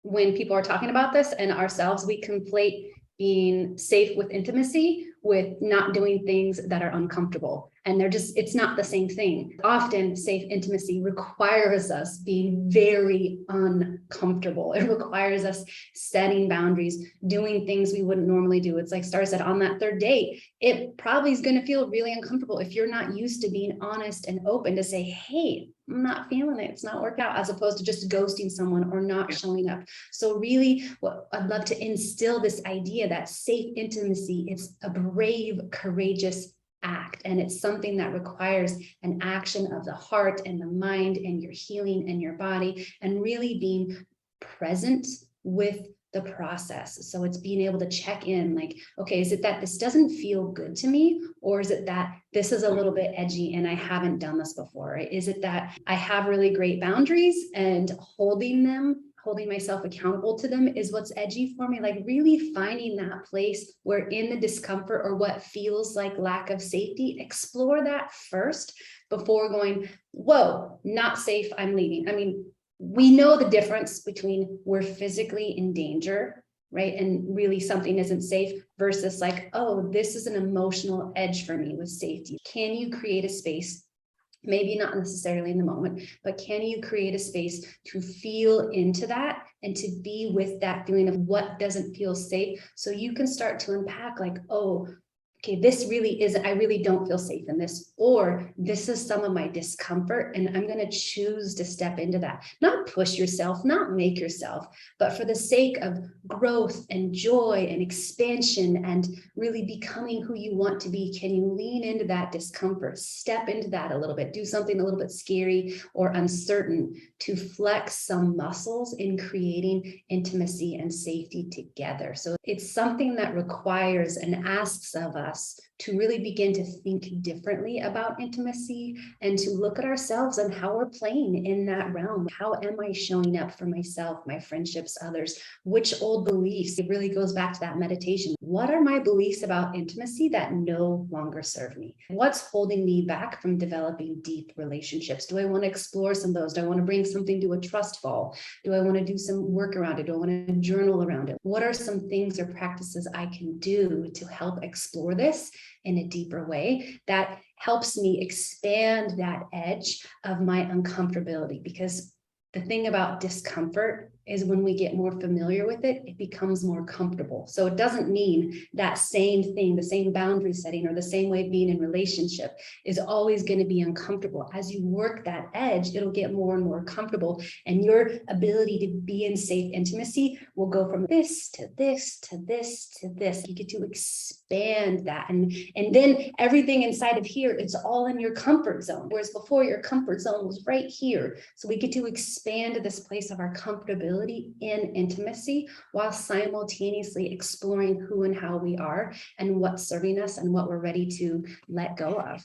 when people are talking about this and ourselves, we conflate being safe with intimacy with not doing things that are uncomfortable. And it's not the same thing. Often safe intimacy requires us being very uncomfortable. It requires us setting boundaries, doing things we wouldn't normally do. It's like Star said, on that third date, it probably is going to feel really uncomfortable if you're not used to being honest and open to say, hey, I'm not feeling it. It's not working out, as opposed to just ghosting someone or not showing up. So really, what I'd love to instill this idea that safe intimacy, it's a brave, courageous act. And it's something that requires an action of the heart and the mind and your healing and your body, and really being present with the process. So it's being able to check in like, okay, is it that this doesn't feel good to me? Or is it that this is a little bit edgy and I haven't done this before? Is it that I have really great boundaries and holding myself accountable to them is what's edgy for me? Like really finding that place where in the discomfort or what feels like lack of safety, explore that first before going, whoa, not safe, I'm leaving. I mean, we know the difference between we're physically in danger, right? And really something isn't safe versus like, oh, this is an emotional edge for me with safety. Can you create a space? Maybe not necessarily in the moment, but can you create a space to feel into that and to be with that feeling of what doesn't feel safe? So you can start to unpack like, oh, okay, this really is, I really don't feel safe in this, or this is some of my discomfort and I'm going to choose to step into that. Not push yourself, not make yourself, but for the sake of growth and joy and expansion and really becoming who you want to be, can you lean into that discomfort, step into that a little bit, do something a little bit scary or uncertain to flex some muscles in creating intimacy and safety together. So it's something that requires and asks of us to really begin to think differently about intimacy and to look at ourselves and how we're playing in that realm. How am I showing up for myself, my friendships, others? Which old beliefs? It really goes back to that meditation. What are my beliefs about intimacy that no longer serve me? What's holding me back from developing deep relationships? Do I want to explore some of those? Do I want to bring something to a trust fall? Do I want to do some work around it? Do I want to journal around it? What are some things or practices I can do to help explore this in a deeper way that helps me expand that edge of my uncomfortability? Because the thing about discomfort is when we get more familiar with it, it becomes more comfortable. So it doesn't mean that same thing, the same boundary setting or the same way of being in relationship is always going to be uncomfortable. As you work that edge, it'll get more and more comfortable, and your ability to be in safe intimacy will go from this to this to this to this. You get to expand that, and then everything inside of here, it's all in your comfort zone, whereas before your comfort zone was right here. So we get to expand to this place of our comfortability in intimacy while simultaneously exploring who and how we are and what's serving us and what we're ready to let go of.